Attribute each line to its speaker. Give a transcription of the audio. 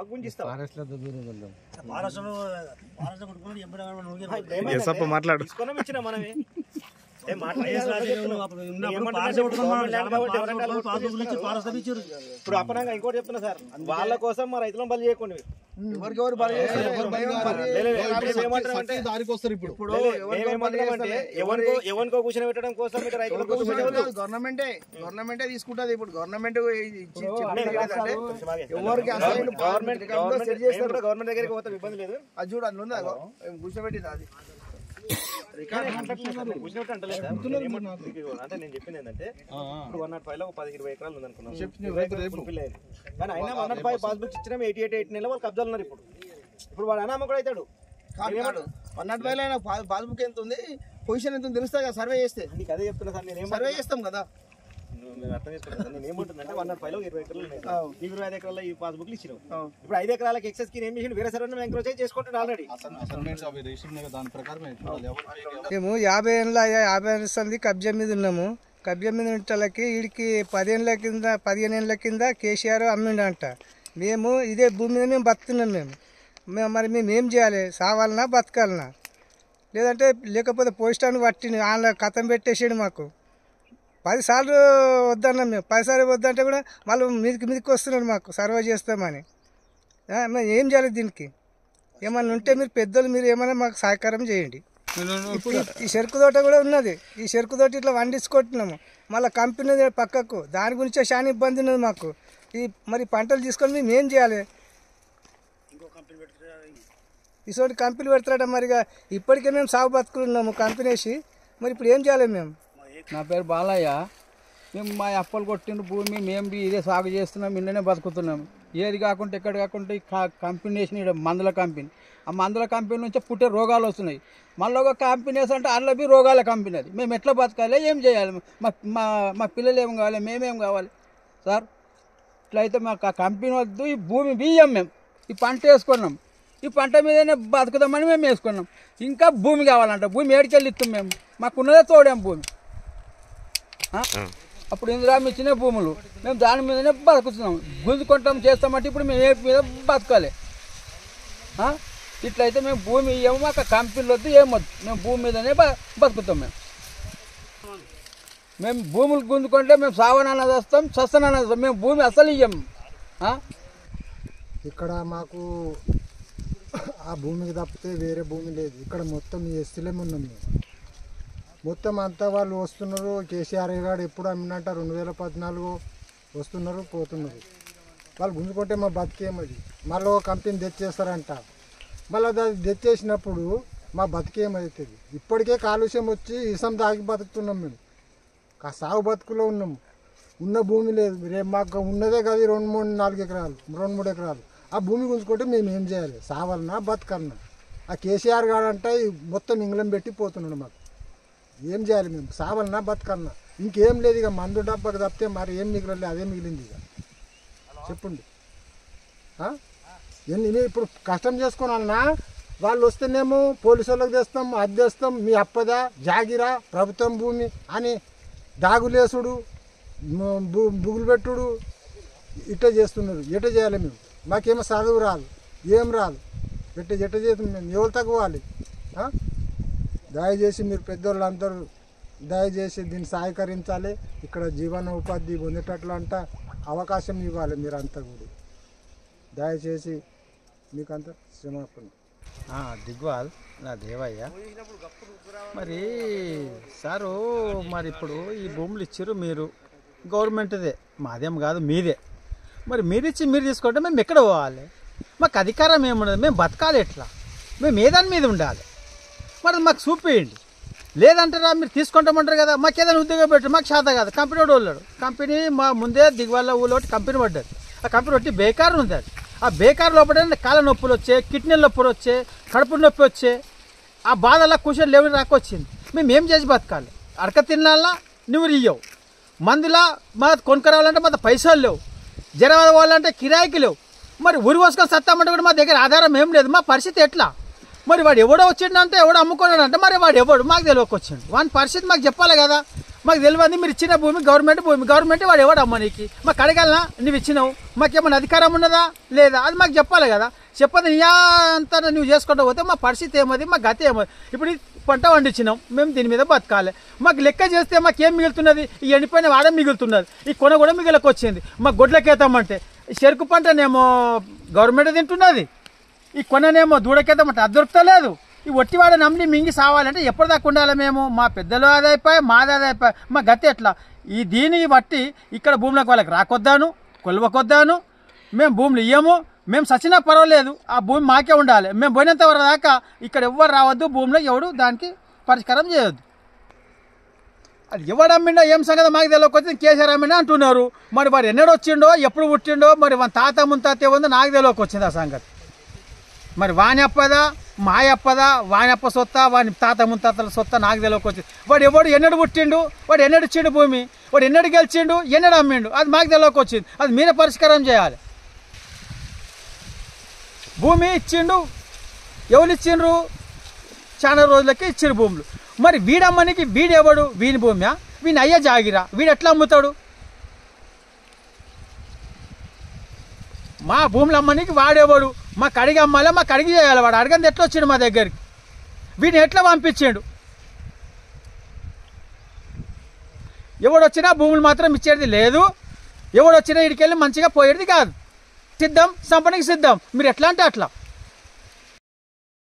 Speaker 1: మాకు గుంజిస్తాం
Speaker 2: మాట్లాడు
Speaker 1: ఇచ్చిన మనమే ఇప్పుడు అప్పనంగా ఇంకోటి చెప్తున్నా సార్, వాళ్ళ కోసం మా రైతులను బలి చేయకండి. ఎవరికో కూర్చొని పెట్టడం కోసం
Speaker 3: గవర్నమెంటే తీసుకుంటది. ఇప్పుడు గవర్నమెంట్
Speaker 1: గవర్నమెంట్ దగ్గరికి పోతే ఇబ్బంది లేదు.
Speaker 3: అది చూడు అందులో ఉందా కూర్చోబెట్టింది అది
Speaker 1: అంటే నేను చెప్పింది ఏంటంటే ఇప్పుడు 105 లో 10-20 ఎకరాలు ఉంది అనుకున్నాం. కానీ అయినా 105 పాస్బుక్ ఇచ్చిన 88 నెలలు వాళ్ళు కబ్జాలు ఉన్నారు. ఇప్పుడు వాడు అనామకుడు అవుతాడు.
Speaker 3: 105 పాస్బుక్ ఎంత ఉంది, పొజిషన్ ఎంత ఉంది తెలుస్తా కదా సర్వే చేస్తే.
Speaker 1: నీకు అదే చెప్తున్నా సార్, నేను
Speaker 3: సర్వే చేస్తాం కదా.
Speaker 1: అర్థం చేసుకుంటా సార్. నేను ఏమంటుందంటే 105 లో 20 ఎకరాలు ఉన్నాయి. 25 ఎకరాల్లో ఈ పాస్బుక్లు ఇచ్చినావు. ఇప్పుడు 5 ఎకరాలకు ఎక్సెస్ కి ఏం చేసి వేరే సర్వే ఎంక్రోచ్ చేసుకుంటాడు ఆల్రెడీ.
Speaker 4: మేము 50 ఏళ్ళ కబ్జా మీద ఉన్నాము. కబ్జా మీద ఉంటలకి వీడికి 15 ఏళ్ళ కింద కేసీఆర్ అమ్మిండంట. మేము ఇదే భూమి మీద మేము బతుకున్నాం. మరి మేము ఏం చేయాలి? సావాలనా బతకాలనా? లేకపోతే పోస్టాన్ని పట్టింది ఆన్లో కథం పెట్టేసాడు. మాకు 10 సార్లు వద్దన్నాం. మేము 10 సార్లు వద్దంటే కూడా మళ్ళీ మీదకి వస్తున్నాడు మాకు సర్వే చేస్తామని. మేము ఏం చేయాలి? దీనికి ఏమన్నా ఉంటే మీరు పెద్దలు మీరు ఏమైనా మాకు సహకారం చేయండి. ఇప్పుడు ఈ చెరుకు తోట కూడా ఉన్నది. ఈ చెరుకు తోట ఇట్లా వండించుకుంటున్నాము. మళ్ళీ కంపెనీ పక్కకు దాని గురించే చాలా ఇబ్బంది ఉన్నది మాకు. మరి పంటలు తీసుకొని మేము ఏం చేయాలి? ఇటువంటి కంపెనీ పెడతారట. మరిగా ఇప్పటికే మేము సాగు బతుకున్నాము కంపెనీ వేసి. మరి ఇప్పుడు ఏం చేయాలి మేము?
Speaker 5: నా పేరు బాలయ్య. మేము మా అప్పలు కొట్టిన భూమి మేము ఇదే సాగు చేస్తున్నాం, ఇన్ననే బతుకుతున్నాం. ఏది కాకుండా ఎక్కడ కాకుండా ఈ కంపెనీ వేసిన మందుల కంపెనీ, ఆ మందుల కంపెనీ నుంచి పుట్టే రోగాలు వస్తున్నాయి. మళ్ళీ ఒక కంపెనీ వేసంటే అందులో రోగాల కంపెనీ. అది మేము ఎట్లా బతకాలి? ఏం చేయాలి? మా పిల్లలు ఏం కావాలి? మేమేం కావాలి సార్? ఇట్లయితే మాకు ఆ కంపెనీ వద్దు. ఈ భూమి బియ్యం మేము ఈ పంట వేసుకున్నాం. ఈ పంట మీదనే బతుకుదామని మేము వేసుకున్నాం. ఇంకా భూమి కావాలంట. భూమి ఏడికెళ్ళి ఇస్తాం మేము? మాకున్నదే తోడాం భూమి. అప్పుడు ఇందిరామి ఇచ్చిన భూములు మేము దాని మీదనే బతుకుతున్నాం. గుంజుకుంటాం చేస్తామంటే ఇప్పుడు మేము ఏ మీద బతకాలి? ఇట్లయితే మేము భూమి ఇవ్వము. మాకు కంపెనీలు వద్దు, ఏమొద్దు. మేము భూమి మీదనే బతుకుతాం. మేము భూములు గుంజుకుంటే మేము సావనాన్న చేస్తాం, సస్తనాన్న చేస్తాం. మేము భూమి అసలు ఇవ్వము.
Speaker 6: ఇక్కడ మాకు ఆ భూమికి తప్పితే వేరే భూమి లేదు. ఇక్కడ మొత్తం ఎస్సీలేమి ఉన్నాం మేము. మొత్తం అంతా వాళ్ళు వస్తున్నారు. కేసీఆర్ గారు ఎప్పుడు అమ్మినట్ట 2014 వస్తున్నారు పోతున్నారు. వాళ్ళు గుంజుకుంటే మా బతికేమది. మళ్ళీ ఒక కంపెనీ తెచ్చేస్తారంట. మళ్ళీ అది తెచ్చేసినప్పుడు మా బతికేమవుతుంది? ఇప్పటికే కాలుష్యం వచ్చి ఇసం తాగి బతుకుతున్నాం మేము. సాగు బతుకులో ఉన్నాము. ఉన్న భూమి లేదు. రేపు మాకు ఉన్నదే కదా 2-3 ఎకరాలు. ఆ భూమి గుంజుకుంటే మేము ఏం చేయాలి? సావాలన్నా బతకాలన్నా? ఆ కేసీఆర్ గారు అంటే మొత్తం ఇంగ్లం పెట్టి పోతున్నాడు. మాకు ఏం చేయాలి? మేము సావాలన్నా బతకాలన్నా? ఇంకేం లేదు. ఇక మందు డబ్బాకి తప్పితే మరి ఏం మిగిలేదు. అదే మిగిలింది. ఇక చెప్పండి. ఇప్పుడు కష్టం చేసుకోవాలన్నా వాళ్ళు వస్తేనేమో పోలీసు వాళ్ళకి తెస్తాం, అది తెస్తాం, మీ అప్పదా జాగిరా ప్రభుత్వం భూమి అని దాగులేసుడు, బుగులు పెట్టుడు ఇట్లా చేస్తున్నారు. ఎట్ట చేయాలి మేము? మాకేమో చదువు రాదు, ఏం రాదు. ఎట్ట చేస్తాం మేము? ఎవరు తగ్గువాలి? దయచేసి మీరు పెద్దోళ్ళందరూ దయచేసి దీన్ని సహకరించాలి. ఇక్కడ జీవన ఉపాధి పొందేటట్లు అవకాశం ఇవ్వాలి. మీరంతా కూడా దయచేసి మీకంతా క్షమాపణ.
Speaker 7: దిగ్వాల్ నా దేవయ్య. మరి సారు మరి ఇప్పుడు ఈ భూములు ఇచ్చారు మీరు, గవర్నమెంట్దే, మాదేం కాదు మీదే. మరి మీరిచ్చి మీరు తీసుకుంటే మేము ఎక్కడ పోవాలి? మాకు అధికారం ఏముండదు. మేము బతకాలి ఎట్లా? మేము ఏ దాని మీద ఉండాలి? మరి మాకు చూపించండి. లేదంటారా మీరు తీసుకుంటామంటారు కదా. మాకు ఏదైనా ఉద్యోగం పెట్టారు, మాకు శాత కాదు. కంపెనీ వాడు వాళ్ళాడు. కంపెనీ మా ముందే దిగువల్ల ఊళ్ళో కంపెనీ పడ్డది. ఆ కంపెనీ వచ్చి బేకారు ఉంది. అది ఆ బేకారు లోపల కాళ్ళ నొప్పులు వచ్చే, కిడ్నీ నొప్పులు వచ్చే, కడుపు నొప్పి వచ్చే, ఆ బాధలా కూర్చొని లేవని రాకొచ్చింది. మేము ఏం చేసి బతకాలి? అడక తినాలా నువ్వు ఇయ్యవు. మందులా మా కొనుక్కరావాలంటే మా పైసలు లేవు. జర వాళ్ళంటే కిరాయికి లేవు. మరి ఊరి వసుకొని సత్తామంటే కూడా మా దగ్గర ఆధారం ఏం లేదు. మా పరిస్థితి ఎట్లా? మరి వాడు ఎవడో వచ్చిండంటే ఎవడో అమ్ముకున్నాడంటే మరి వాడు ఎవడు మాకు తెలియకొచ్చిండు. వాని పరిస్థితి మాకు చెప్పాలి కదా. మాకు తెలియదు మీరు ఇచ్చిన భూమి గవర్నమెంట్ వాడు ఎవడు అమ్మ నీకు మాకు అడగాలనా నువ్వు ఇచ్చినావు మాకేమన్నా అధికారం ఉన్నదా లేదా అది మాకు చెప్పాలి కదా చెప్పదు నీ అంతా నువ్వు చేసుకుంటూ పోతే మా పరిస్థితి ఏమది మా గతి ఏమది ఇప్పుడు పంట పండించినాం మేము దీని మీద బతకాలి మాకు లెక్క చేస్తే మాకేం మిగులుతున్నది ఈ ఎండిపోయిన వాడ మిగులుతున్నది ఈ కొన కూడా మిగిలకు వచ్చింది మాకు గొడ్లకేతామంటే చెరుకు పంటనేమో గవర్నమెంట్ తింటున్నది ఈ కొననేమో దూడకేతామంటే అది దొరుకుతలేదు ఈ ఒట్టివాడ నమ్మి మింగి సావాలంటే ఎప్పటిదాకా ఉండాలి మేము మా పెద్దలు అదైపోయి మాది అదైపోయి మా గతి ఎట్లా ఈ దీన్ని బట్టి ఇక్కడ భూములకు వాళ్ళకి రాకొద్దాను కొలవకొద్దాను మేము భూములు ఇయ్యము మేము సచ్చినా పర్వాలేదు ఆ భూమి మాకే ఉండాలి మేము పోయినంత వరకు దాకా ఇక్కడ ఎవ్వరు రావద్దు భూమిలో ఎవడు దానికి పరిష్కారం చేయొద్దు అది ఎవడు అమ్మిండో ఏం సంగతి మాకు తెలియకొచ్చి కేసీఆర్ అమ్మిండో అంటున్నారు మరి వాడు ఎన్నడు వచ్చిండో ఎప్పుడు పుట్టిండో మరి వాని తాత ముత్తాత ఉందో నాకు తెలియకొచ్చింది ఆ సంగతి మరి వాని అప్పదా మా అప్పదా వాని అప్ప సొత్త వాని తాత ముత్తాతల సొత్త నాకు తెలియకొచ్చింది వాడు ఎవడు ఎన్నడు పుట్టిండు వాడు ఎన్నడు ఇచ్చిండు భూమి వాడు ఎన్నడు గెలిచిండు ఎన్నడు అమ్మిండు అది మాకు తెలియకొచ్చింది అది మీరే పరిష్కారం చేయాలి భూమి ఇచ్చిండు ఎవరు ఇచ్చిండ్రు చాలా రోజులకి ఇచ్చిండ్రు భూములు మరి వీడమ్మనికి వీడెవడు వీని భూమియా వీని అయ్యే జాగిరా వీడు ఎట్లా అమ్ముతాడు మా భూములు అమ్మనికి వాడేవాడు మాకు అడిగి అమ్మాలి మాకు అడిగి చేయాలి వాడు అడగంది ఎట్లా వచ్చిండు మా దగ్గరికి వీడిని ఎట్లా పంపించాడు ఎవడొచ్చినా భూములు మాత్రం ఇచ్చేది లేదు ఎవడొచ్చినా ఇడికెళ్ళి మంచిగా పోయేది కాదు సిద్ధం సంపనికి సిద్ధం మీరు ఎట్లా అంటే అట్లా